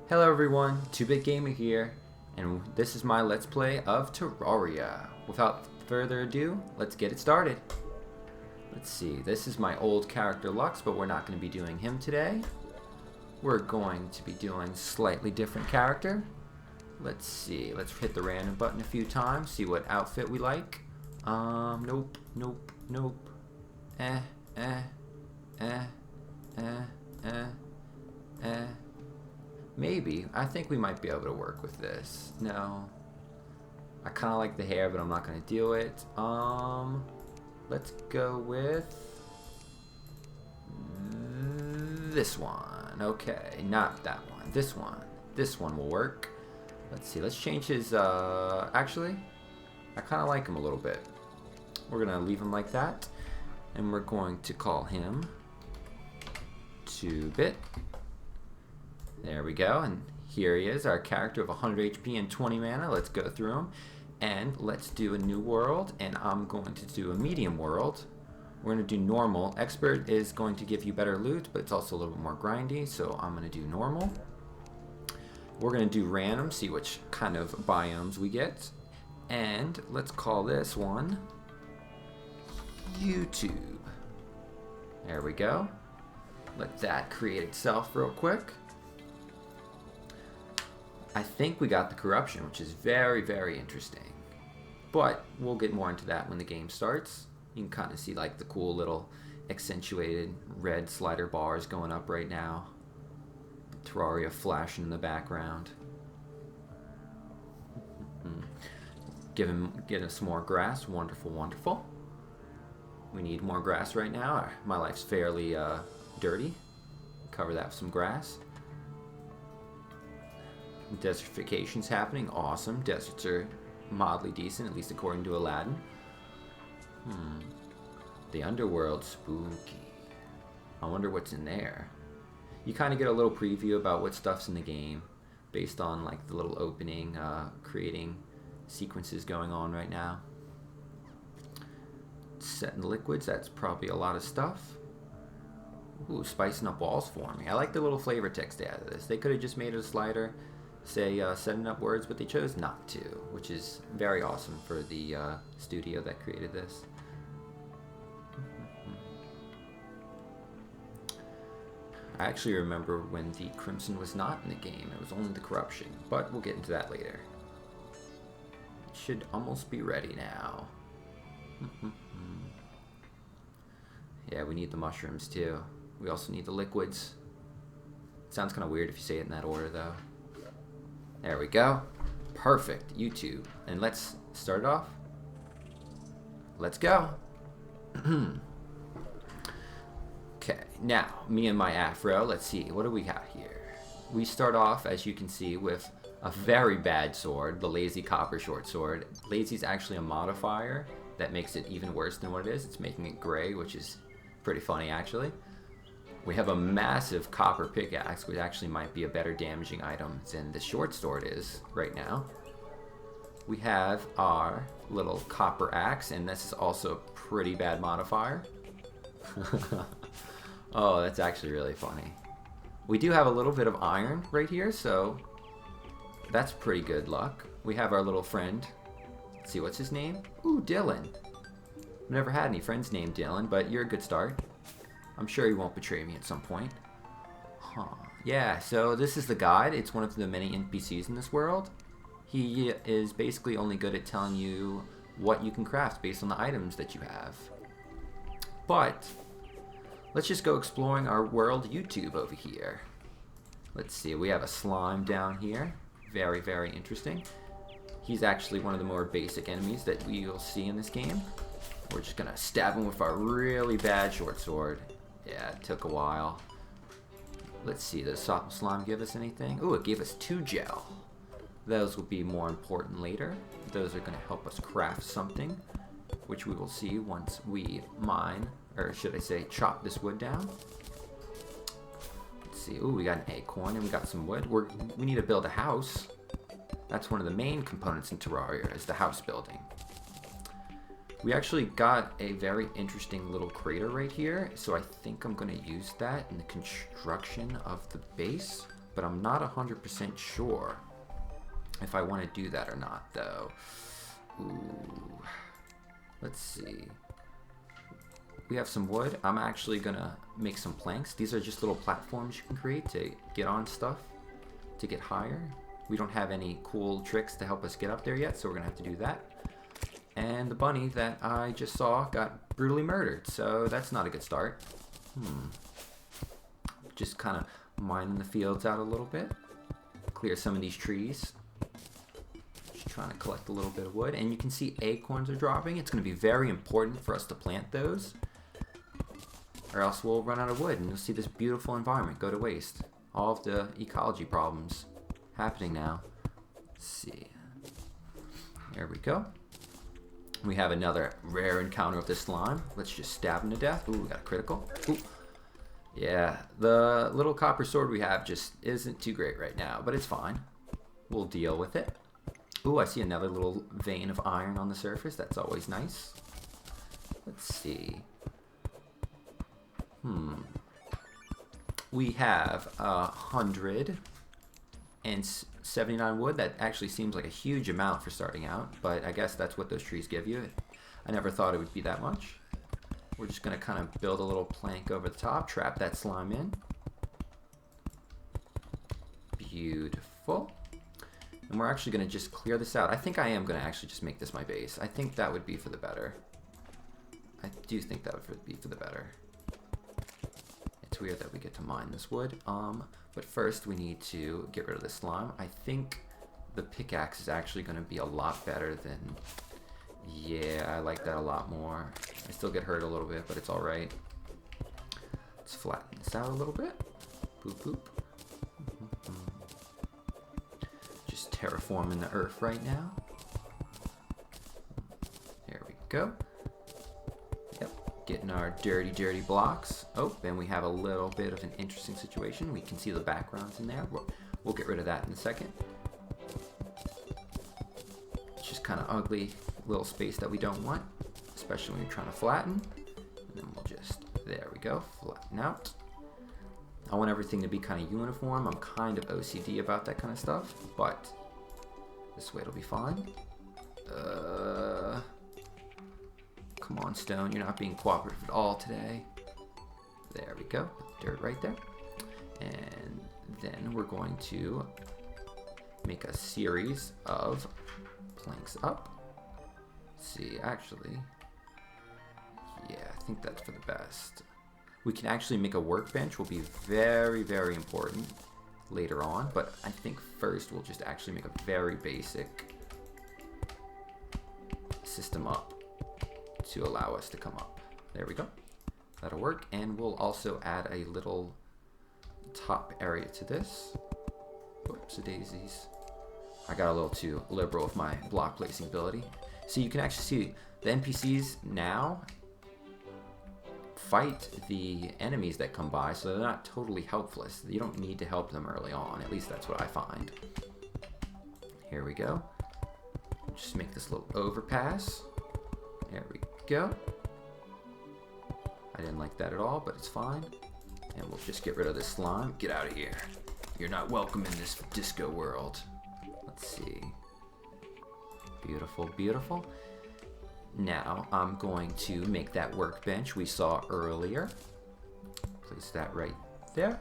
Hello everyone, 2-Bit Gamer here, and this is my Let's Play of Terraria. Without further ado, let's get it started. Let's see, this is my old character Lux, but we're not going to be doing him today. We're going to be doing slightly different character. Let's see, let's hit the random button a few times, see what outfit we like. Nope. Eh. Maybe. I think we might be able to work with this. No. I kind of like the hair, but I'm not going to do it. Let's go with this one. Okay, not that one. This one. This one will work. Let's see. Let's change his, actually, I kind of like him a little bit. We're going to leave him like that. And we're going to call him 2-Bit. There we go, and here he is, our character of 100 HP and 20 mana. Let's go through him, and let's do a new world, and I'm going to do a medium world. We're going to do normal. Expert is going to give you better loot, but it's also a little bit more grindy, so I'm going to do normal. We're going to do random, see which kind of biomes we get, and let's call this one YouTube. There we go. Let that create itself real quick. I think we got the corruption, which is very, very interesting. But we'll get more into that when the game starts. You can kind of see like the cool little accentuated red slider bars going up right now. Terraria flashing in the background. Get us some more grass. Wonderful, wonderful. We need more grass right now. My life's fairly dirty. Cover that with some grass. Desertification's happening. Awesome. Deserts are mildly decent, at least according to Aladdin. The underworld, spooky. I wonder what's in there. You kind of get a little preview about what stuff's in the game based on like the little opening, creating sequences going on right now. Setting liquids, that's probably a lot of stuff. Ooh, spicing up walls for me. I like the little flavor text they added this. They could have just made it a slider, say setting up words, but they chose not to, which is very awesome for the studio that created this. I actually remember when the Crimson was not in the game. It was only the corruption, but we'll get into that later. It should almost be ready now. Yeah, we need the mushrooms too. We also need the liquids. Sounds kind of weird if you say it in that order though. There we go. Perfect. YouTube. And let's start it off. Let's go. Okay, now, me and my afro. Let's see. What do we got here? We start off, as you can see, with a very bad sword, the Lazy Copper Short Sword. Lazy is actually a modifier that makes it even worse than what it is. It's making it gray, which is pretty funny, actually. We have a massive copper pickaxe, which actually might be a better damaging item than the short sword is right now. We have our little copper axe, and this is also a pretty bad modifier. Oh, that's actually really funny. We do have a little bit of iron right here, so that's pretty good luck. We have our little friend. Let's see, what's his name? Ooh, Dylan. I've never had any friends named Dylan, but you're a good start. I'm sure he won't betray me at some point. Huh. Yeah, so this is the guide. It's one of the many NPCs in this world. He is basically only good at telling you what you can craft based on the items that you have. But let's just go exploring our world YouTube over here. Let's see, we have a slime down here. Very, very interesting. He's actually one of the more basic enemies that we will see in this game. We're just gonna stab him with our really bad short sword. Yeah, it took a while. Let's see, does slime give us anything? Ooh, it gave us 2 gel. Those will be more important later. Those are gonna help us craft something, which we will see once we mine, or should I say, chop this wood down. Let's see, ooh, we got an acorn and we got some wood. We need to build a house. That's one of the main components in Terraria, is the house building. We actually got a very interesting little crater right here, so I think I'm going to use that in the construction of the base. but I'm not 100% sure if I want to do that or not, though. Ooh. Let's see. We have some wood. I'm actually gonna make some planks. These are just little platforms you can create to get on stuff, to get higher. We don't have any cool tricks to help us get up there yet, so we're gonna have to do that. And the bunny that I just saw got brutally murdered, so that's not a good start. Just kind of mining the fields out a little bit. Clear some of these trees. Just trying to collect a little bit of wood. And you can see acorns are dropping. It's going to be very important for us to plant those, or else we'll run out of wood and you'll see this beautiful environment go to waste. All of the ecology problems happening now. Let's see. There we go. We have another rare encounter of this slime. Let's just stab him to death. Ooh, we got a critical. Ooh. Yeah, the little copper sword we have just isn't too great right now, but it's fine. We'll deal with it. Ooh, I see another little vein of iron on the surface. That's always nice. Let's see. We have 179 wood. That actually seems like a huge amount for starting out, but I guess that's what those trees give you. I never thought it would be that much. We're just going to kind of build a little plank over the top, trap that slime in. Beautiful. And we're actually going to just clear this out. I think I am going to actually just make this my base. I think that would be for the better. I do think that would be for the better. It's weird that we get to mine this wood. But first we need to get rid of this slime. I think the pickaxe is actually going to be a lot better than... Yeah, I like that a lot more. I still get hurt a little bit, but it's alright. Let's flatten this out a little bit. Boop, boop. Just terraforming the earth right now. There we go. Yep, getting our dirty, dirty blocks. Oh, then we have a little bit of an interesting situation. We can see the backgrounds in there. We'll get rid of that in a second. It's just kind of ugly little space that we don't want, especially when you're trying to flatten. And then we'll just, there we go, flatten out. I want everything to be kind of uniform. I'm kind of OCD about that kind of stuff, but this way it'll be fine. Come on, stone, you're not being cooperative at all today. There we go, dirt right there. And then we're going to make a series of planks up. See, actually, yeah, I think that's for the best. We can actually make a workbench, will be very, very important later on, but I think first we'll just actually make a very basic system up to allow us to come up. There we go. That'll work, and we'll also add a little top area to this. Whoopsie daisies. I got a little too liberal with my block placing ability. So you can actually see the NPCs now fight the enemies that come by, so they're not totally helpless. You don't need to help them early on, at least that's what I find. Here we go. Just make this little overpass. There we go. I didn't like that at all, but it's fine. And we'll just get rid of this slime. Get out of here. You're not welcome in this disco world. Let's see. Beautiful, beautiful. Now I'm going to make that workbench we saw earlier. Place that right there.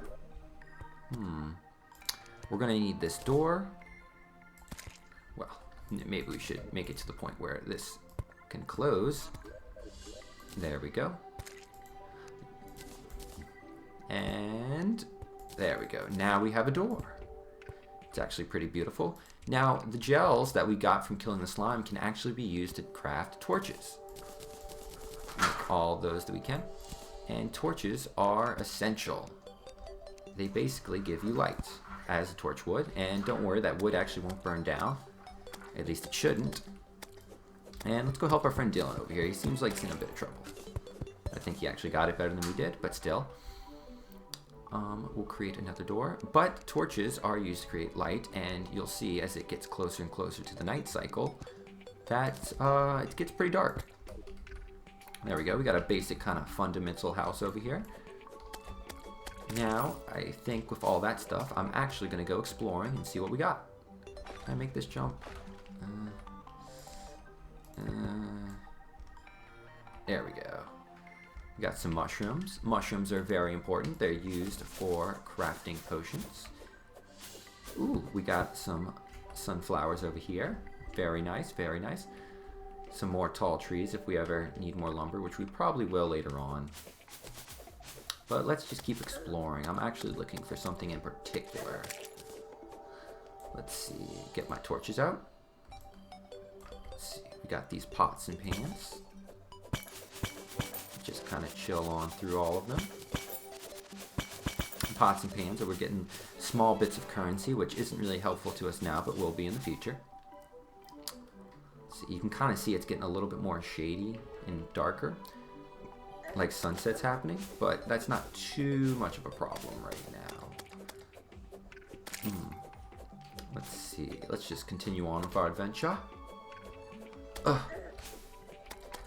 We're gonna need this door. Well, maybe we should make it to the point where this can close. There we go. And there we go. Now we have a door. It's actually pretty beautiful. Now, the gels that we got from killing the slime can actually be used to craft torches. Make all those that we can. And torches are essential. They basically give you light, as a torch would. And don't worry, that wood actually won't burn down. At least it shouldn't. And let's go help our friend Dylan over here. He seems like he's in a bit of trouble. I think he actually got it better than we did, but still. We'll create another door, but torches are used to create light, and you'll see as it gets closer and closer to the night cycle that it gets pretty dark. There we go. We got a basic kind of fundamental house over here. Now, I think with all that stuff, I'm actually going to go exploring and see what we got. Can I make this jump? There we go. We got some mushrooms. Mushrooms are very important. They're used for crafting potions. Ooh, we got some sunflowers over here. Very nice, very nice. Some more tall trees if we ever need more lumber, which we probably will later on. But let's just keep exploring. I'm actually looking for something in particular. Let's see, get my torches out. Let's see, we got these pots and pans. Just kind of chill on through all of them. Pots and pans, so we're getting small bits of currency, which isn't really helpful to us now, but will be in the future. So you can kind of see it's getting a little bit more shady and darker, like sunset's happening, but that's not too much of a problem right now. Let's see, let's just continue on with our adventure.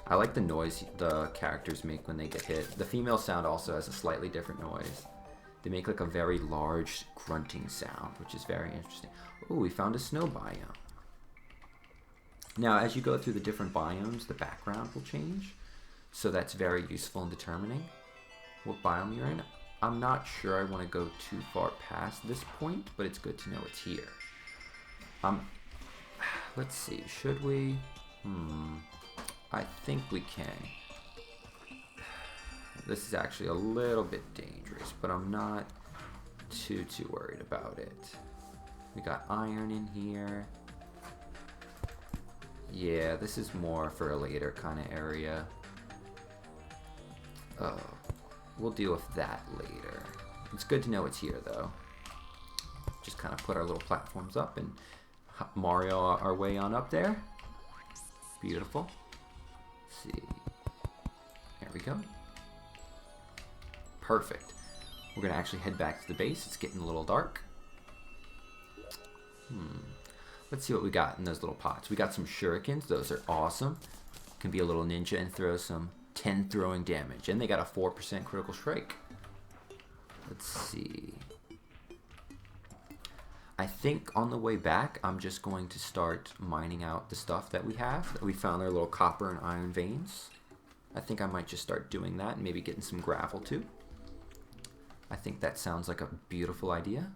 I like the noise the characters make when they get hit. The female sound also has a slightly different noise. They make like a very large grunting sound, which is very interesting. Oh, we found a snow biome. Now, as you go through the different biomes, the background will change. So that's very useful in determining what biome you're in. I'm not sure I want to go too far past this point, but it's good to know it's here. Let's see, should we? I think we can. This is actually a little bit dangerous, but I'm not too worried about it. We got iron in here. Yeah, this is more for a later kind of area. Oh, we'll deal with that later. It's good to know it's here, though. Just kind of put our little platforms up and Mario our way on up there. Beautiful. Let's see. There we go. Perfect. We're going to actually head back to the base. It's getting a little dark. Let's see what we got in those little pots. We got some shurikens. Those are awesome. Can be a little ninja and throw some 10 throwing damage. And they got a 4% critical strike. Let's see. I think on the way back, I'm just going to start mining out the stuff that we have. We found our little copper and iron veins. I think I might just start doing that and maybe getting some gravel too. I think that sounds like a beautiful idea.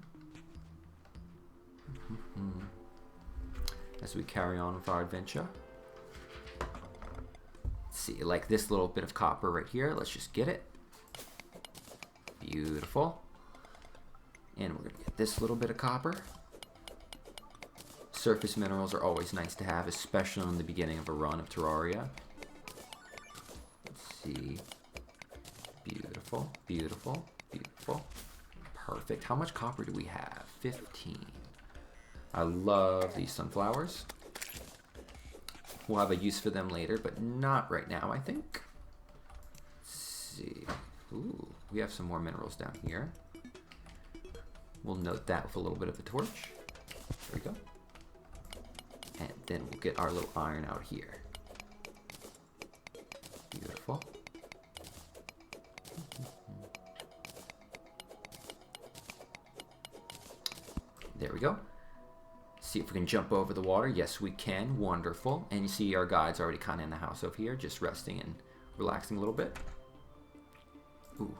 As we carry on with our adventure. Let's see, like this little bit of copper right here. Let's just get it. Beautiful. And we're going to get this little bit of copper. Surface minerals are always nice to have, especially in the beginning of a run of Terraria. Let's see. Beautiful, beautiful, beautiful. Perfect. How much copper do we have? 15. I love these sunflowers. We'll have a use for them later, but not right now, I think. Let's see. Ooh, we have some more minerals down here. We'll note that with a little bit of a torch. There we go. And then we'll get our little iron out here. Beautiful. There we go. See if we can jump over the water. Yes, we can. Wonderful. And you see our guide's already kind of in the house over here, just resting and relaxing a little bit. Ooh.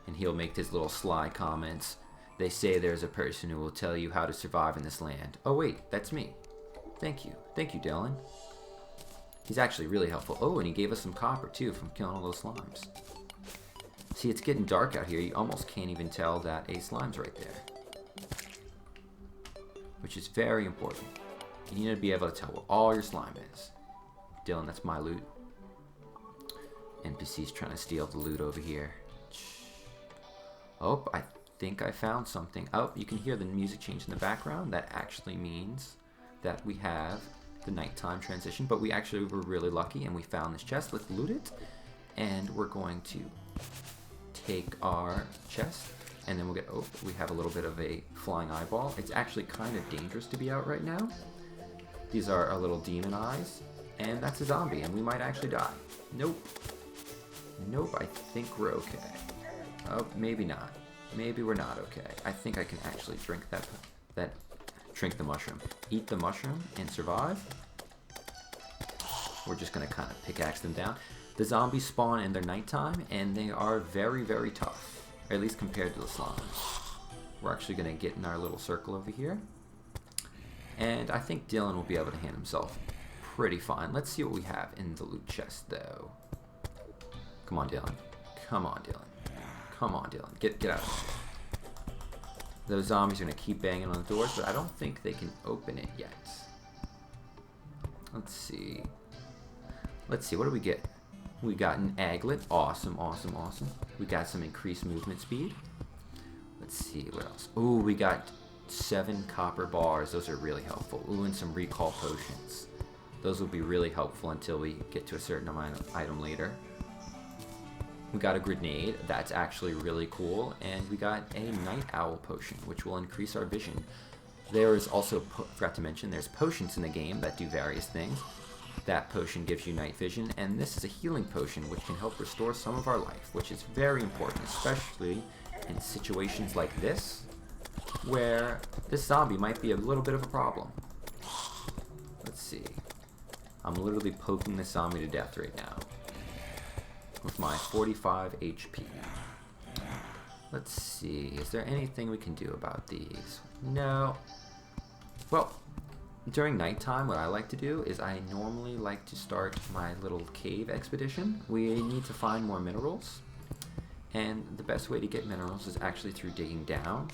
And he'll make his little sly comments. They say there's a person who will tell you how to survive in this land. Oh wait, that's me. Thank you. Thank you, Dylan. He's actually really helpful. Oh, and he gave us some copper too from killing all those slimes. See, it's getting dark out here. You almost can't even tell that a slime's right there. Which is very important. You need to be able to tell what all your slime is. Dylan, that's my loot. NPC's trying to steal the loot over here. Oh, I think I found something. Oh, you can hear the music change in the background. That actually means that we have the nighttime transition, but we actually were really lucky and we found this chest. Let's loot it. And we're going to take our chest and then we'll get, oh, we have a little bit of a flying eyeball. It's actually kind of dangerous to be out right now. These are our little demon eyes and that's a zombie and we might actually die. Nope. Nope, I think we're okay. Oh, maybe not. Maybe we're not okay. I think I can actually drink drink the mushroom. Eat the mushroom and survive. We're just gonna kind of pickaxe them down. The zombies spawn in their nighttime, and they are very, very tough. Or at least compared to the slimes. We're actually gonna get in our little circle over here. And I think Dylan will be able to handle himself pretty fine. Let's see what we have in the loot chest, though. Come on, Dylan. Come on, Dylan. Come on, Dylan. Get out of here. Those zombies are going to keep banging on the doors, but I don't think they can open it yet. Let's see. Let's see. What do we get? We got an aglet. Awesome, awesome, awesome. We got some increased movement speed. Let's see. What else? Ooh, we got 7 copper bars. Those are really helpful. Ooh, and some recall potions. Those will be really helpful until we get to a certain amount of item later. We got a grenade. That's actually really cool. And we got a night owl potion, which will increase our vision. There is also, forgot to mention, there's potions in the game that do various things. That potion gives you night vision, and this is a healing potion which can help restore some of our life, which is very important, especially in situations like this, where this zombie might be a little bit of a problem. Let's see. I'm literally poking this zombie to death right now with my 45 HP. Let's see, is there anything we can do about these? No. Well, during nighttime, what I like to do is I normally like to start my little cave expedition. We need to find more minerals, and the best way to get minerals is actually through digging down.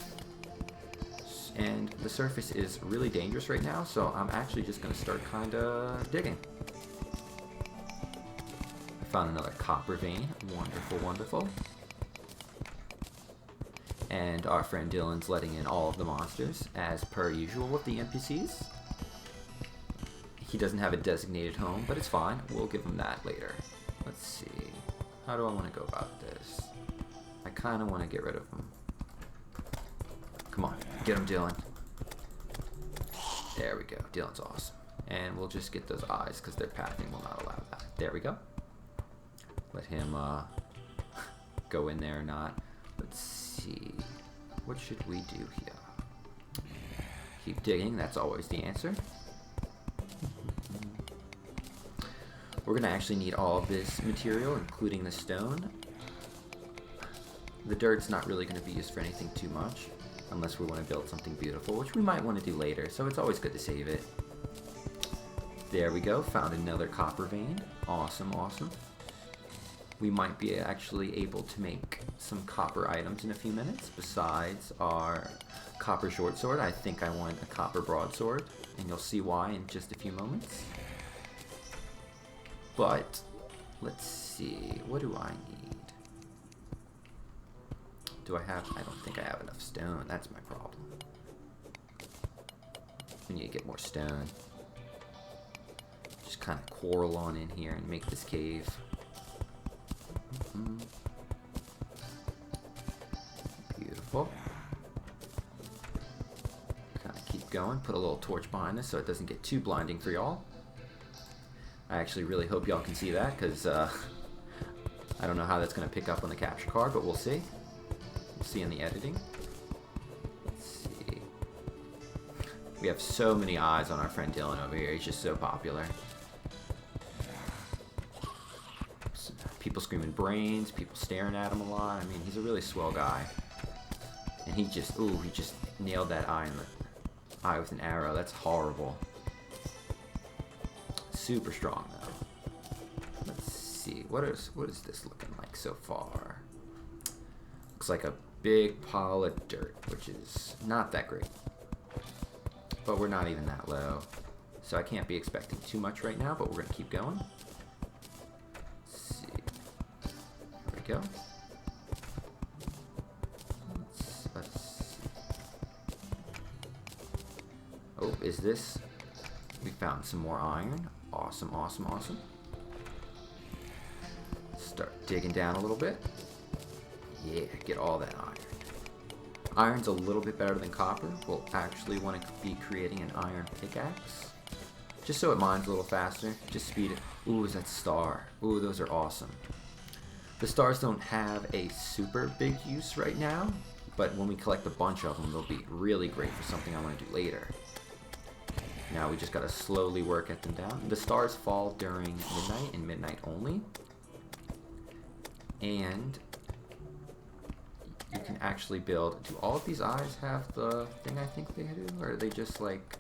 And the surface is really dangerous right now, so I'm actually just going to start kind of digging. Found another copper vein. Wonderful, wonderful. And our friend Dylan's letting in all of the monsters, as per usual with the NPCs. He doesn't have a designated home, but it's fine. We'll give him that later. Let's see. How do I want to go about this? I kind of want to get rid of him. Come on, get him, Dylan. There we go. Dylan's awesome. And we'll just get those eyes, because their pathing will not allow that. There we go. Let him go in there or not. Let's see. What should we do here? Keep digging. That's always the answer. We're going to actually need all of this material, including the stone. The dirt's not really going to be used for anything too much, unless we want to build something beautiful, which we might want to do later, so it's always good to save it. There we go. Found another copper vein. Awesome, awesome. We might be actually able to make some copper items in a few minutes. Besides our copper short sword, I think I want a copper broadsword, and you'll see why in just a few moments. But let's see, what do I need? Do I have? I don't think I have enough stone. That's my problem. We need to get more stone. Just kind of quarrel on in here and make this cave. Beautiful. Kind of keep going. Put a little torch behind us so it doesn't get too blinding for y'all. I actually really hope y'all can see that, because I don't know how that's going to pick up on the capture card, but we'll see. We'll see in the editing. Let's see. We have so many eyes on our friend Dylan over here. He's just so popular. People screaming brains, people staring at him a lot. I mean, he's a really swell guy. And he just, ooh, he just nailed that eye in the eye with an arrow. That's horrible. Super strong though. Let's see, what is this looking like so far? Looks like a big pile of dirt, which is not that great. But we're not even that low. So I can't be expecting too much right now, but we're gonna keep going. There we go. Let's see. Oh, is this? We found some more iron. Awesome, awesome, awesome. Start digging down a little bit. Yeah, get all that iron. Iron's a little bit better than copper. We'll actually want to be creating an iron pickaxe, just so it mines a little faster. Just speed it. Ooh, is that star? Ooh, those are awesome. The stars don't have a super big use right now, but when we collect a bunch of them, they'll be really great for something I want to do later. Now we just gotta slowly work at them down. The stars fall during midnight and midnight only. And you can actually build... Do all of these eyes have the thing I think they do? Or are they just like...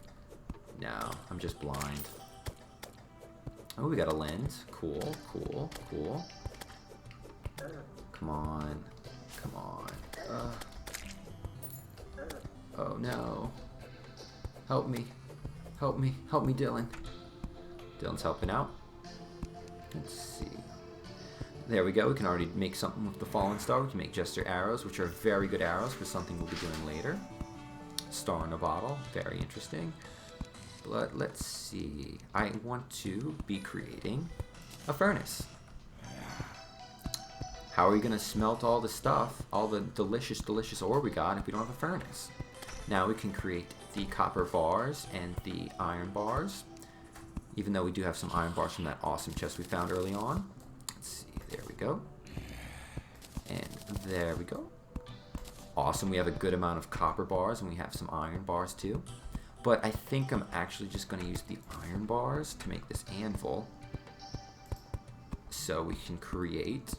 No, I'm just blind. Oh, we got a lens. Cool, cool, cool. Come on. Come on. Oh no. Help me. Help me. Help me, Dylan. Dylan's helping out. Let's see. There we go. We can already make something with the fallen star. We can make gesture arrows, which are very good arrows for something we'll be doing later. Star in a bottle. Very interesting. But let's see. I want to be creating a furnace. How are we going to smelt all the stuff, all the delicious, delicious ore we got if we don't have a furnace? Now we can create the copper bars and the iron bars, even though we do have some iron bars from that awesome chest we found early on. Let's see, there we go. And there we go. Awesome, we have a good amount of copper bars and we have some iron bars too. But I think I'm actually just going to use the iron bars to make this anvil. So we can create...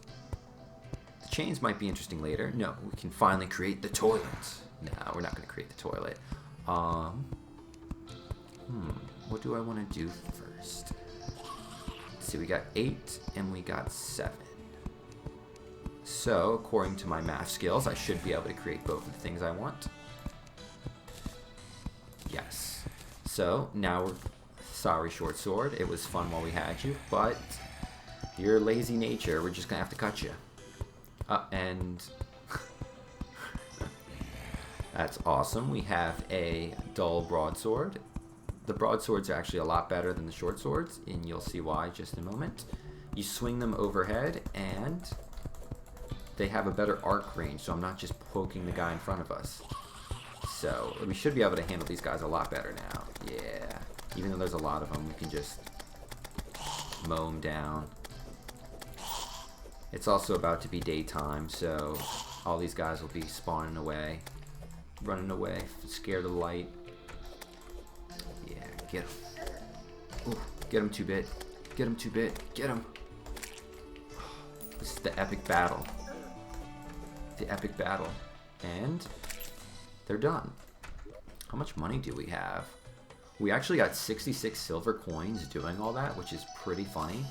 The chains might be interesting later. No, we can finally create the toilet. No, we're not going to create the toilet. What do I want to do first? Let's see, we got 8 and we got 7. So, according to my math skills, I should be able to create both of the things I want. Yes. So, now we're... Sorry, short sword. It was fun while we had you, but your lazy nature, we're just going to have to cut you. And... That's awesome. We have a dull broadsword. The broadswords are actually a lot better than the short swords, and you'll see why just in a moment. You swing them overhead, and they have a better arc range, so I'm not just poking the guy in front of us. So we should be able to handle these guys a lot better now. Yeah. Even though there's a lot of them, we can just mow them down. It's also about to be daytime, so all these guys will be spawning away. Running away, scared of the light. Yeah, get him. Ooh, get him 2-bit. Get him 2-bit. Get him. This is the epic battle. The epic battle. And they're done. How much money do we have? We actually got 66 silver coins doing all that, which is pretty funny.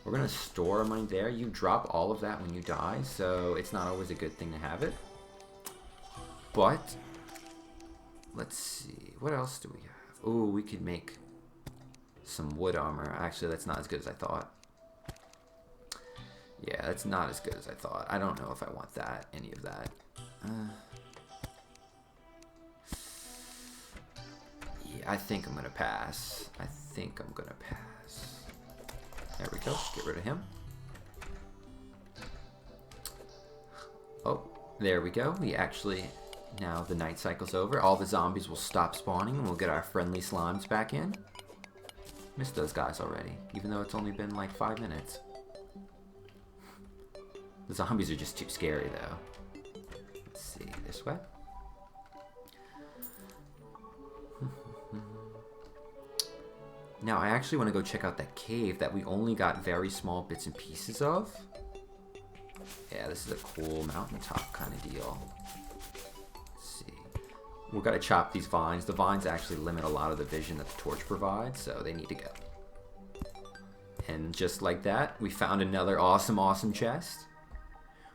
We're going to store our money there. You drop all of that when you die, so it's not always a good thing to have it. But, let's see, what else do we have? Ooh, we could make some wood armor. Actually, that's not as good as I thought. Yeah, that's not as good as I thought. I don't know if I want that, any of that. Yeah, I think I'm going to pass. I think I'm going to pass. There we go, get rid of him. Oh, there we go. We actually... Now the night cycle's over, all the zombies will stop spawning and we'll get our friendly slimes back in. Missed those guys already, even though it's only been like 5 minutes. The zombies are just too scary though. Let's see, this way. Now I actually want to go check out that cave that we only got very small bits and pieces of. Yeah, this is a cool mountaintop kind of deal. We've got to chop these vines. The vines actually limit a lot of the vision that the torch provides, so they need to go. And just like that, we found another awesome, awesome chest.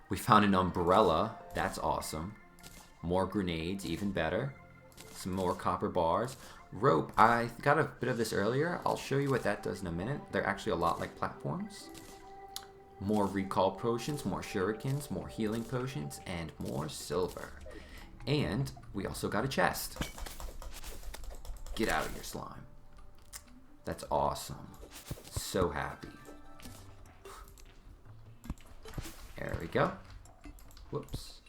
We found an umbrella. That's awesome. More grenades, even better. Some more copper bars. Rope. I got a bit of this earlier. I'll show you what that does in a minute. They're actually a lot like platforms. More recall potions, more shurikens, more healing potions, and more silver. And we also got a chest. Get out of here, slime. That's awesome. So happy. There we go. Whoops.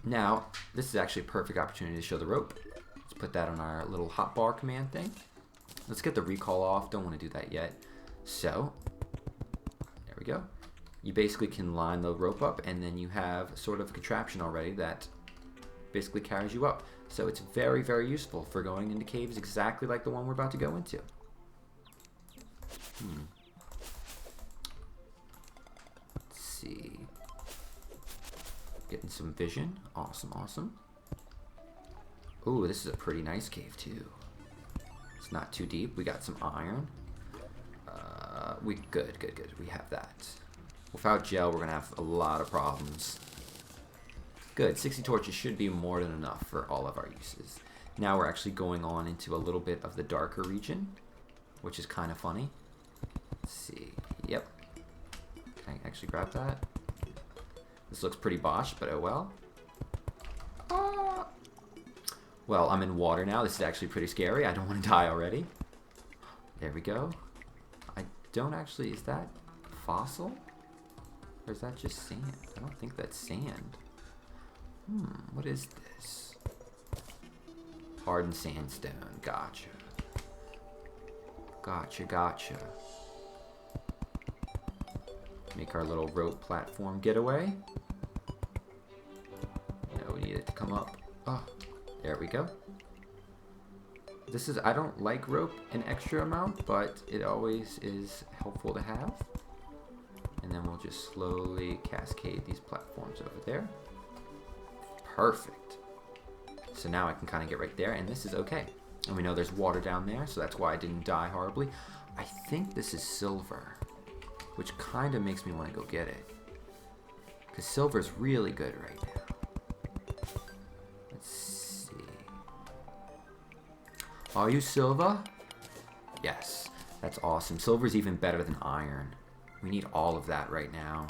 Now, this is actually a perfect opportunity to show the rope. Let's put that on our little hotbar command thing. Let's get the recall off. Don't want to do that yet. So, there we go. you basically can line the rope up, and then you have sort of a contraption already that basically carries you up. So it's very, very useful for going into caves exactly like the one we're about to go into. Let's see. Getting some vision. Awesome, awesome. Ooh, this is a pretty nice cave too. It's not too deep. We got some iron. Good. We have that. Without gel, we're gonna have a lot of problems. Good. 60 torches should be more than enough for all of our uses. Now we're actually going on into a little bit of the darker region, which is kind of funny. Let's see. Yep. Can I actually grab that? This looks pretty botched, but oh well. Well, I'm in water now. This is actually pretty scary. I don't want to die already. There we go. I don't actually... Is that fossil? Or is that just sand? I don't think that's sand. What is this? Hardened sandstone. Gotcha. Gotcha. Make our little rope platform getaway. No, we need it to come up. Oh, there we go. This is, I don't like rope an extra amount, but it always is helpful to have. And then we'll just slowly cascade these platforms over there. Perfect. So now I can kind of get right there, and this is okay. And we know there's water down there, so that's why I didn't die horribly. I think this is silver, which kind of makes me want to go get it. Because silver's really good right now. Let's see. Are you silver? Yes. That's awesome. Silver's even better than iron. We need all of that right now.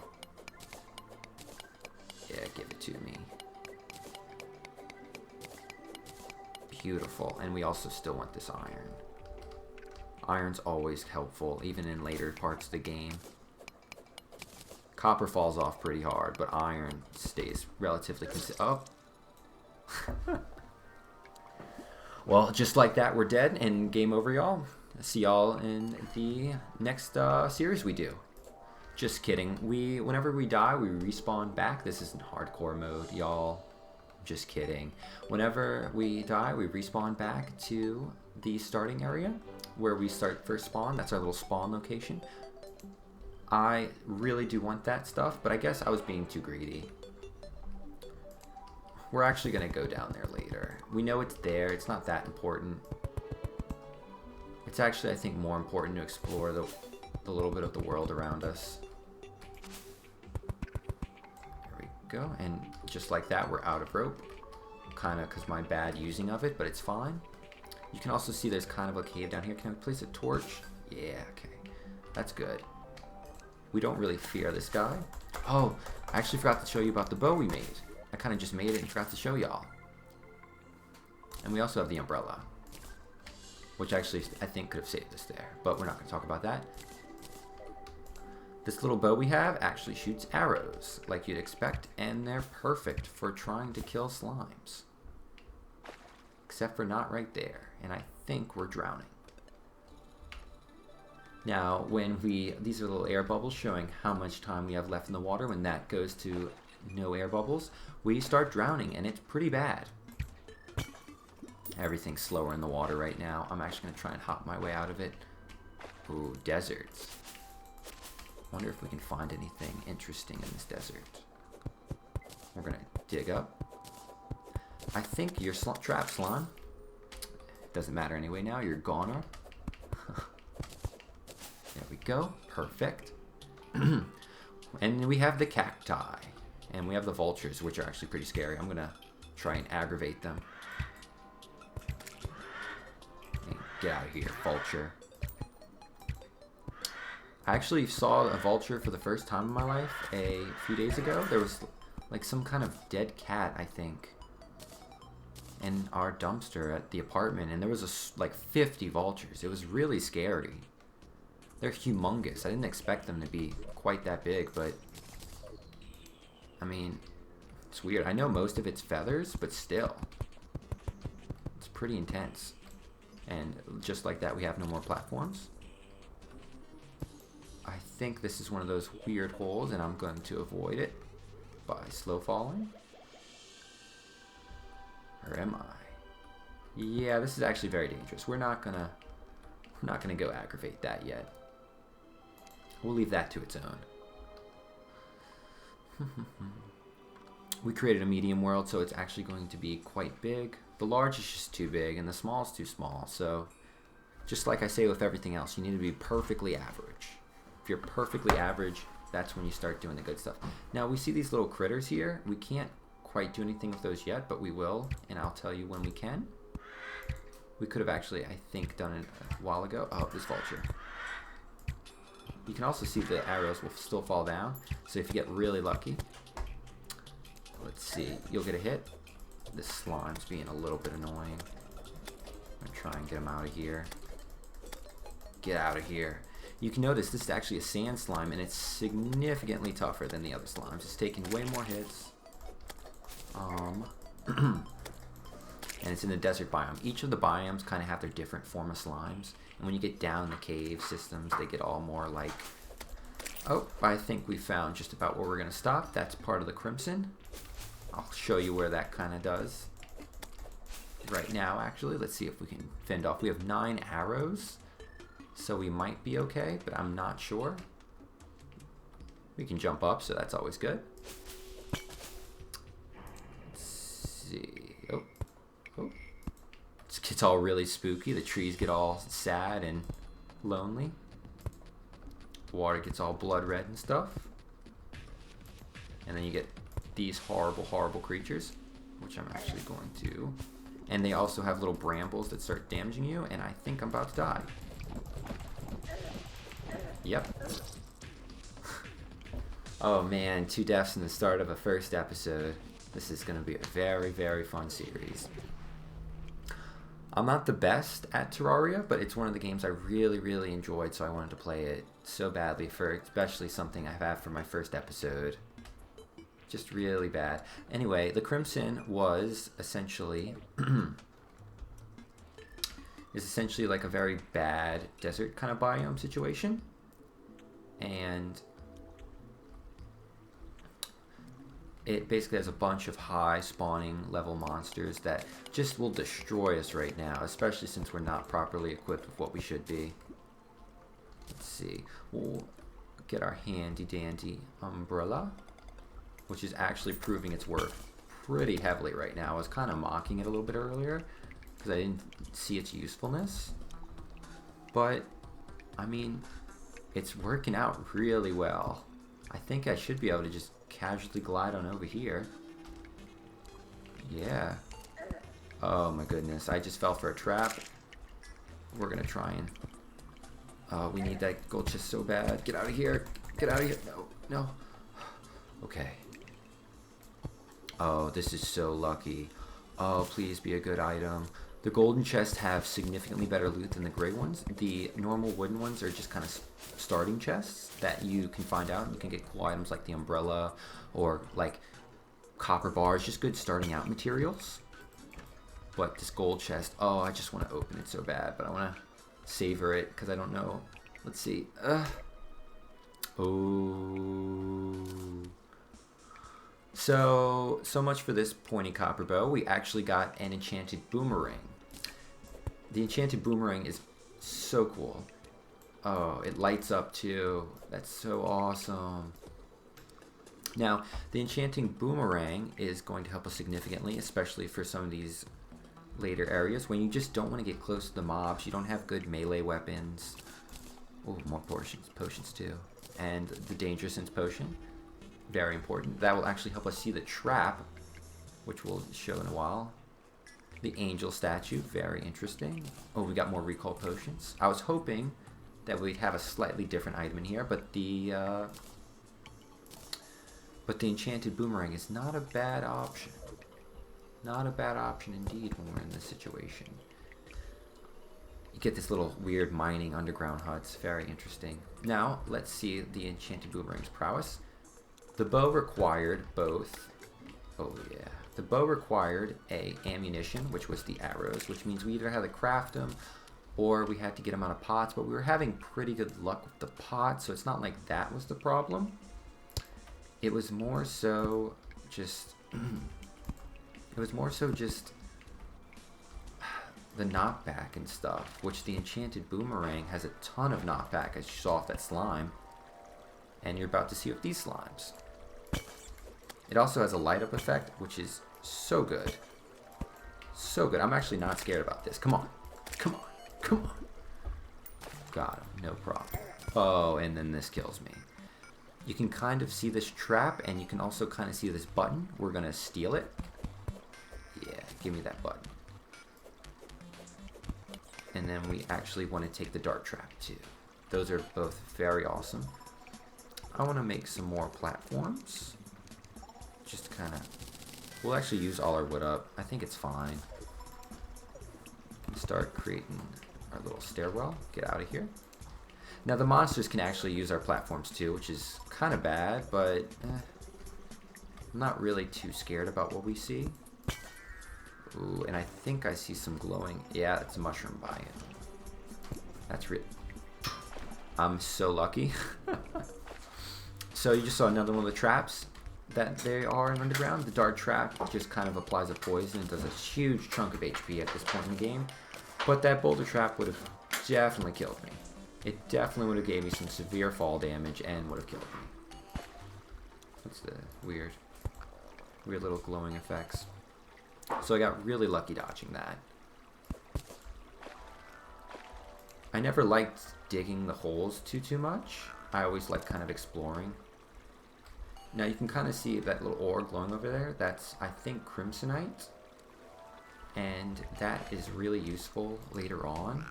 Yeah, give it to me. Beautiful. And we also still want this iron. Iron's always helpful, even in later parts of the game. Copper falls off pretty hard, but iron stays relatively consistent. Oh. Well, just like that, we're dead, and game over, y'all. See y'all in the next series we do. Just kidding. Whenever we die, we respawn back. This isn't hardcore mode, y'all. Just kidding. Whenever we die, we respawn back to the starting area where we first spawn. That's our little spawn location. I really do want that stuff, but I guess I was being too greedy. We're actually going to go down there later. We know it's there. It's not that important. It's actually, I think, more important to explore the little bit of the world around us. There we go. And just like that, we're out of rope. Kind of because my bad using of it, but it's fine. You can also see there's kind of a cave down here. Can I place a torch? Yeah, okay. That's good. We don't really fear this guy. Oh, I actually forgot to show you about the bow we made. I kind of just made it and forgot to show y'all. And we also have the umbrella, which actually I think could have saved us there, but we're not going to talk about that. This little bow we have actually shoots arrows, like you'd expect, and they're perfect for trying to kill slimes. Except for not right there, and I think we're drowning. Now, when these are little air bubbles showing how much time we have left in the water. When that goes to no air bubbles, we start drowning, and it's pretty bad. Everything's slower in the water right now. I'm actually going to try and hop my way out of it. Ooh, deserts. Wonder if we can find anything interesting in this desert. We're going to dig up. I think you're trapped, slime. Doesn't matter anyway now. You're goner. There we go. Perfect. And we have the cacti. And we have the vultures, which are actually pretty scary. I'm going to try and aggravate them. Hey, get out of here, vulture. I actually saw a vulture for the first time in my life a few days ago. There was like some kind of dead cat, I think, in our dumpster at the apartment. And there was like 50 vultures. It was really scary. They're humongous. I didn't expect them to be quite that big, but I mean, it's weird. I know most of it's feathers, but still, it's pretty intense. And just like that, we have no more platforms. I think this is one of those weird holes, and I'm going to avoid it by slow falling. Or am I? Yeah, this is actually very dangerous. We're not gonna go aggravate that yet. We'll leave that to its own. We created a medium world, so it's actually going to be quite big. The large is just too big, and the small is too small. So, just like I say with everything else, you need to be perfectly average. If you're perfectly average, that's when you start doing the good stuff. Now, we see these little critters here. We can't quite do anything with those yet, but we will, and I'll tell you when we can. We could have actually, I think, done it a while ago. Oh, this vulture. You can also see the arrows will still fall down, so if you get really lucky, let's see, you'll get a hit. This slime's being a little bit annoying. I'm gonna try and get him out of here. Get out of here. You can notice this is actually a sand slime, and it's significantly tougher than the other slimes. It's taking way more hits. And it's in the desert biome. Each of the biomes kind of have their different form of slimes. And when you get down the cave systems, they get all more like... Oh, I think we found just about where we're going to stop. That's part of the Crimson. I'll show you where that kind of does. Right now, actually, let's see if we can fend off. We have 9 arrows, so we might be okay, but I'm not sure. We can jump up, so that's always good. Let's see. Oh. It gets all really spooky. The trees get all sad and lonely. The water gets all blood red and stuff. And then you get these horrible, horrible creatures, which I'm actually going to. And they also have little brambles that start damaging you, and I think I'm about to die. Yep. Oh man, 2 deaths in the start of a first episode. This is going to be a very, very fun series. I'm not the best at Terraria, but it's one of the games I really, really enjoyed, so I wanted to play it so badly for especially something I've had for my first episode. Just really bad. Anyway, the Crimson was essentially like a very bad desert kind of biome situation. And it basically has a bunch of high spawning level monsters that just will destroy us right now, especially since we're not properly equipped with what we should be. Let's see. We'll get our handy dandy umbrella, which is actually proving its worth pretty heavily right now. I was kind of mocking it a little bit earlier because I didn't see its usefulness. But, I mean, it's working out really well. I think I should be able to just casually glide on over here. Yeah. Oh my goodness, I just fell for a trap. We're gonna try and... we need that gold chest so bad. Get out of here. Get out of here. No, no. Okay. Oh, this is so lucky. Oh, please be a good item. The golden chests have significantly better loot than the gray ones. The normal wooden ones are just kind of starting chests that you can find out. You can get cool items like the umbrella or like copper bars, just good starting out materials. But this gold chest, oh, I just want to open it so bad, but I want to savor it because I don't know. Let's see. Oh. So much for this pointy copper bow. We actually got an enchanted boomerang. The enchanted boomerang is so cool. Oh, it lights up too. That's so awesome. Now, the enchanting boomerang is going to help us significantly, especially for some of these later areas when you just don't want to get close to the mobs. You don't have good melee weapons. Oh, more potions too. And the Danger Sense potion. Very important. That will actually help us see the trap, which we'll show in a while. The angel statue, very interesting. Oh, we got more recall potions. I was hoping that we'd have a slightly different item in here, but the enchanted boomerang is not a bad option. Not a bad option indeed when we're in this situation. You get this little weird mining underground huts, very interesting. Now, let's see the enchanted boomerang's prowess. The bow required both, oh yeah, the bow required ammunition, which was the arrows, which means we either had to craft them or we had to get them out of pots, but we were having pretty good luck with the pots, so it's not like that was the problem. It was more so just the knockback and stuff, which the enchanted boomerang has a ton of knockback, as you saw off that slime, and you're about to see with these slimes. It also has a light up effect, which is so good. So good. I'm actually not scared about this. Come on. Come on. Come on. Got him. No problem. Oh, and then this kills me. You can kind of see this trap, and you can also kind of see this button. We're going to steal it. Yeah, give me that button. And then we actually want to take the dart trap too. Those are both very awesome. I want to make some more platforms. Just kind of... We'll actually use all our wood up. I think it's fine. Start creating our little stairwell. Get out of here. Now the monsters can actually use our platforms too, which is kind of bad, but I'm not really too scared about what we see. Ooh, and I think I see some glowing. Yeah, it's a mushroom biome. That's real. I'm so lucky. So you just saw another one of the traps that they are in underground. The dart trap just kind of applies a poison and does a huge chunk of HP at this point in the game. But that boulder trap would have definitely killed me. It definitely would have gave me some severe fall damage and would have killed me. What's the weird little glowing effects? So I got really lucky dodging that. I never liked digging the holes too much. I always like kind of exploring. Now you can kind of see that little ore glowing over there. That's, I think, crimsonite. And that is really useful later on.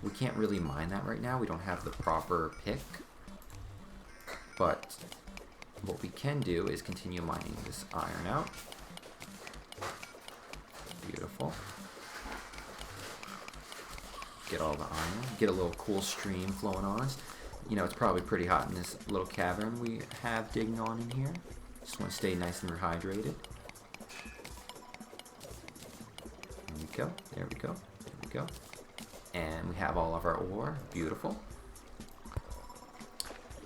We can't really mine that right now. We don't have the proper pick. But what we can do is continue mining this iron out. Beautiful. Get all the iron. Get a little cool stream flowing on us. You know, it's probably pretty hot in this little cavern we have digging on in here. Just want to stay nice and rehydrated. There we go. There we go. There we go. And we have all of our ore. Beautiful.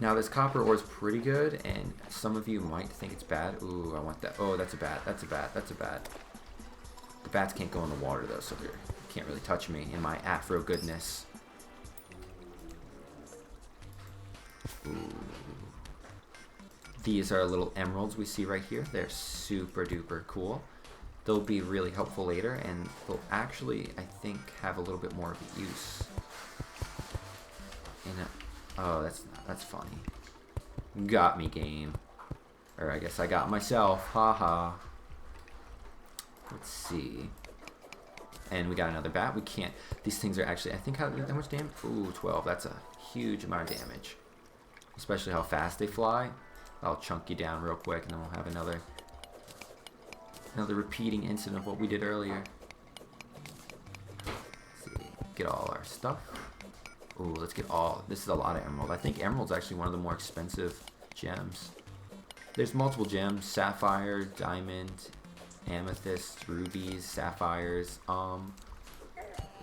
Now this copper ore is pretty good, and some of you might think it's bad. Ooh, I want that. Oh, that's a bat. That's a bat. That's a bat. The bats can't go in the water though, so they can't really touch me in my afro goodness. Ooh. These are little emeralds we see right here. They're super duper cool. They'll be really helpful later, and they'll actually, I think, have a little bit more of a use. Oh, that's funny. Got me, game. Or I guess I got myself. Haha. Let's see. And we got another bat. We can't. These things are actually, I think, how much damage? Ooh, 12. That's a huge amount of damage. Especially how fast they fly. I'll chunk you down real quick, and then we'll have another repeating incident of what we did earlier. Let's see. Get all our stuff. Ooh, let's get all. This is a lot of emerald. I think emerald's actually one of the more expensive gems. There's multiple gems: sapphire, diamond, amethyst, rubies, sapphires.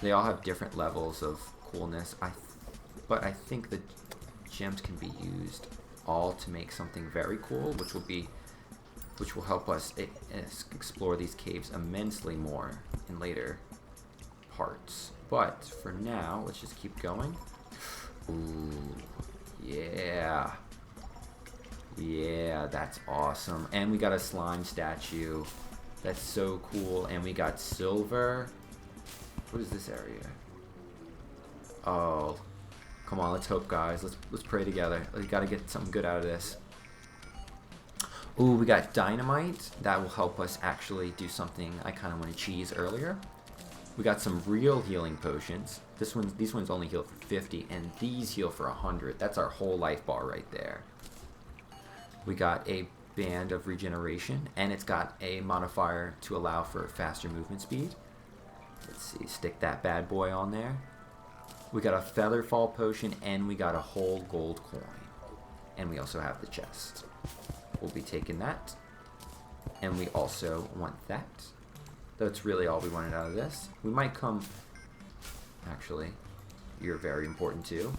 They all have different levels of coolness. But I think the gems can be used all to make something very cool, which will help us explore these caves immensely more in later parts. But for now, let's just keep going. Ooh, yeah. Yeah, that's awesome. And we got a slime statue. That's so cool. And we got silver. What is this area? Oh, come on, let's hope, guys. Let's pray together. We gotta get something good out of this. Ooh, we got dynamite. That will help us actually do something I kind of want to cheese earlier. We got some real healing potions. These ones only heal for 50, and these heal for 100. That's our whole life bar right there. We got a band of regeneration, and it's got a modifier to allow for faster movement speed. Let's see, stick that bad boy on there. We got a feather fall potion, and we got a whole gold coin. And we also have the chest. We'll be taking that. And we also want that. That's really all we wanted out of this. We might come actually. You're very important too.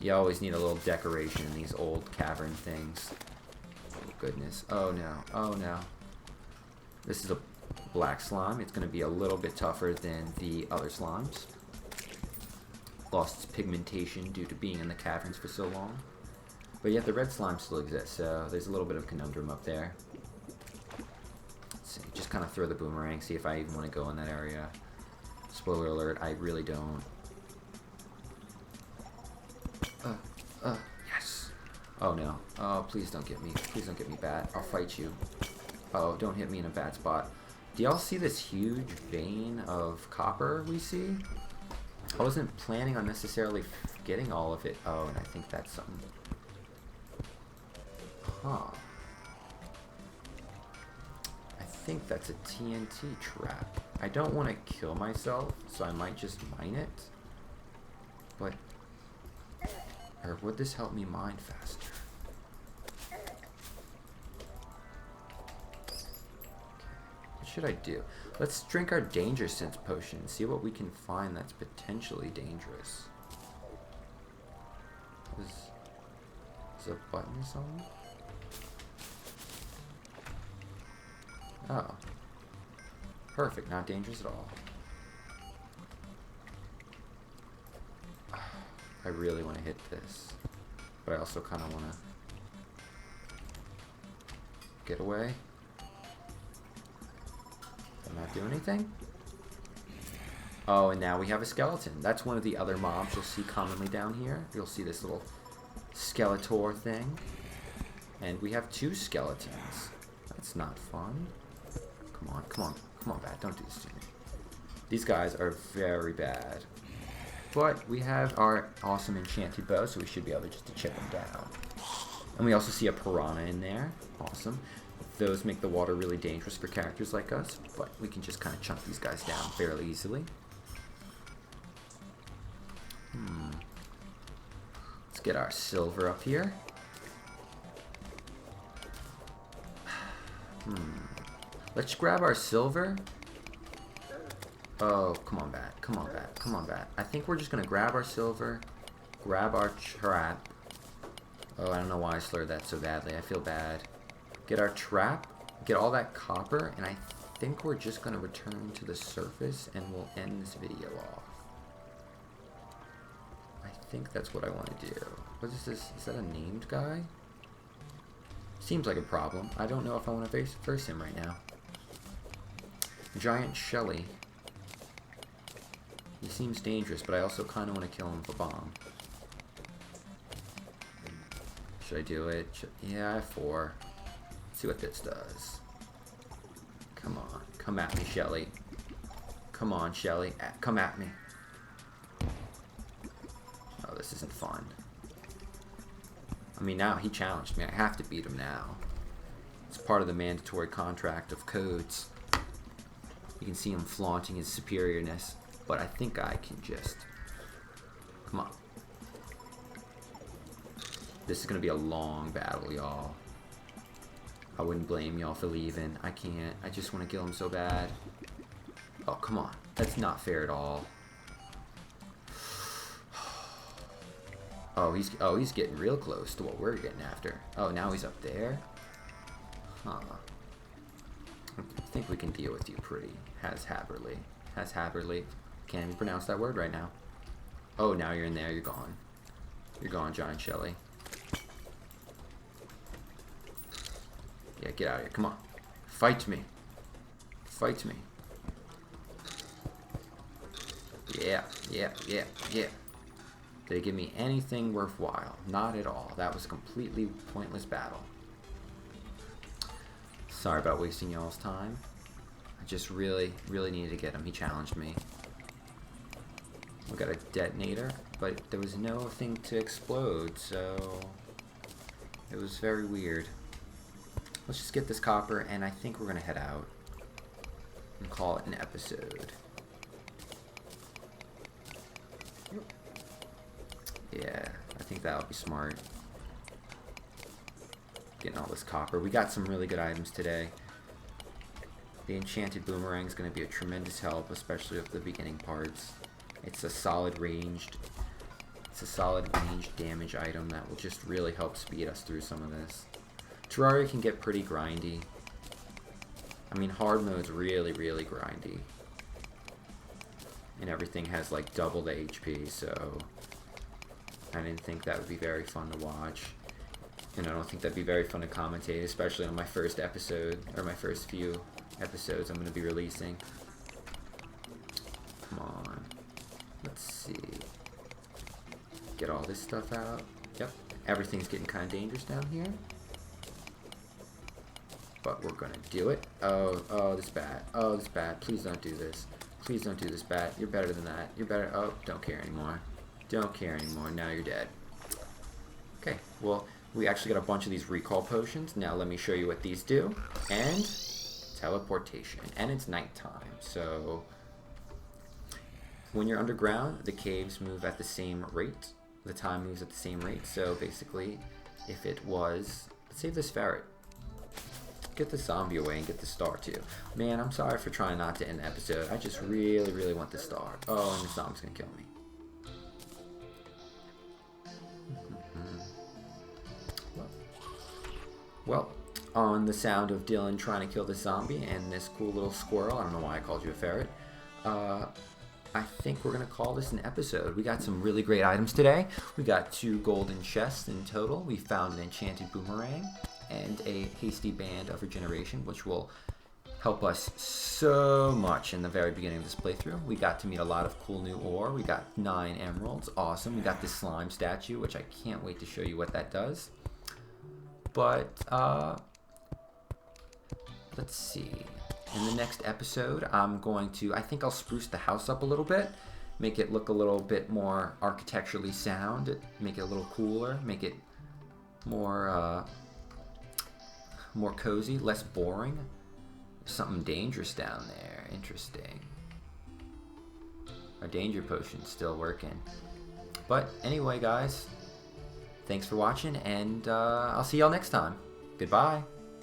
You always need a little decoration in these old cavern things. Oh goodness. Oh no. Oh no. This is a black slime. It's going to be a little bit tougher than the other slimes. Lost its pigmentation due to being in the caverns for so long. But yet the red slime still exists, so there's a little bit of conundrum up there. Let's see, just kind of throw the boomerang, see if I even want to go in that area. Spoiler alert, I really don't. Yes! Oh no. Oh, please don't get me. Please don't get me bad. I'll fight you. Oh, don't hit me in a bad spot. Do y'all see this huge vein of copper we see? I wasn't planning on necessarily getting all of it. Oh, and I think that's something. Huh. I think that's a TNT trap. I don't want to kill myself, so I might just mine it. But, or would this help me mine faster? What should I do? Let's drink our danger sense potion and see what we can find that's potentially dangerous. Is a button somewhere? Oh. Perfect, not dangerous at all. I really want to hit this, but I also kind of want to get away. Did I not do anything? Oh, and now we have a skeleton. That's one of the other mobs you'll see commonly down here. You'll see this little Skeletor thing. And we have 2 skeletons. That's not fun. Come on, come on, come on, Bat. Don't do this to me. These guys are very bad. But we have our awesome enchanted bow, so we should be able just to chip them down. And we also see a piranha in there. Awesome. Those make the water really dangerous for characters like us, but we can just kind of chunk these guys down fairly easily. Let's get our silver up here. Let's grab our silver. Oh, come on, Bat. Come on, Bat. Come on, Bat. I think we're just going to grab our silver, grab our trap. Oh, I don't know why I slurred that so badly. I feel bad. Get our trap, get all that copper, and I think we're just going to return to the surface and we'll end this video off. I think that's what I want to do. What is this? Is that a named guy? Seems like a problem. I don't know if I want to face him right now. Giant Shelly. He seems dangerous, but I also kind of want to kill him with a bomb. Should I do it? Yeah, I have 4. Let's see what this does. Come on. Come at me, Shelly. Come on, Shelly. Come at me. Oh, this isn't fun. I mean, now he challenged me. I have to beat him now. It's part of the mandatory contract of codes. You can see him flaunting his superiorness. But I think I can just... Come on. This is going to be a long battle, y'all. I wouldn't blame y'all for leaving. I can't. I just want to kill him so bad. Oh, come on. That's not fair at all. Oh, he's getting real close to what we're getting after. Oh, now he's up there? Huh. I think we can deal with you pretty haphazardly. Can't even pronounce that word right now. Oh, now you're in there. You're gone. You're gone, Giant Shelly. Yeah, get out of here. Come on. Fight me. Fight me. Yeah. Did it give me anything worthwhile? Not at all. That was a completely pointless battle. Sorry about wasting y'all's time. I just really needed to get him. He challenged me. We got a detonator, but there was no thing to explode, so it was very weird. Let's just get this copper, and I think we're gonna head out and call it an episode. Yeah, I think that would be smart. Getting all this copper. We got some really good items today. The enchanted boomerang is going to be a tremendous help, especially with the beginning parts. It's a solid ranged damage item that will just really help speed us through some of this. Terraria can get pretty grindy. I mean, hard mode's really, really grindy. And everything has like double the HP, so I didn't think that would be very fun to watch. And I don't think that'd be very fun to commentate, especially on my first episode, or my first few episodes I'm going to be releasing. Come on. Let's see. Get all this stuff out. Yep. Everything's getting kind of dangerous down here. But we're going to do it. Oh, this bat. Oh, this bat. Please don't do this. Please don't do this, bat. You're better than that. You're better. Oh, don't care anymore. Don't care anymore. Now you're dead. Okay. Well, we actually got a bunch of these recall potions. Now let me show you what these do. And teleportation. And it's nighttime. So when you're underground, the caves move at the same rate. The time moves at the same rate. So basically, if it was... Let's save this ferret. Get the zombie away and get the star too. Man, I'm sorry for trying not to end the episode. I just really, really want the star. Oh, and the zombie's gonna kill me. Well, on the sound of Dylan trying to kill the zombie and this cool little squirrel, I don't know why I called you a ferret, I think we're going to call this an episode. We got some really great items today. We got 2 golden chests in total. We found an enchanted boomerang and a hasty band of regeneration, which will help us so much in the very beginning of this playthrough. We got to meet a lot of cool new ore. We got 9 emeralds. Awesome. We got this slime statue, which I can't wait to show you what that does. But, let's see. In the next episode, I think I'll spruce the house up a little bit, make it look a little bit more architecturally sound, make it a little cooler, make it more, more cozy, less boring. There's something dangerous down there. Interesting. Our danger potion's still working. But anyway, guys, thanks for watching, and I'll see y'all next time. Goodbye.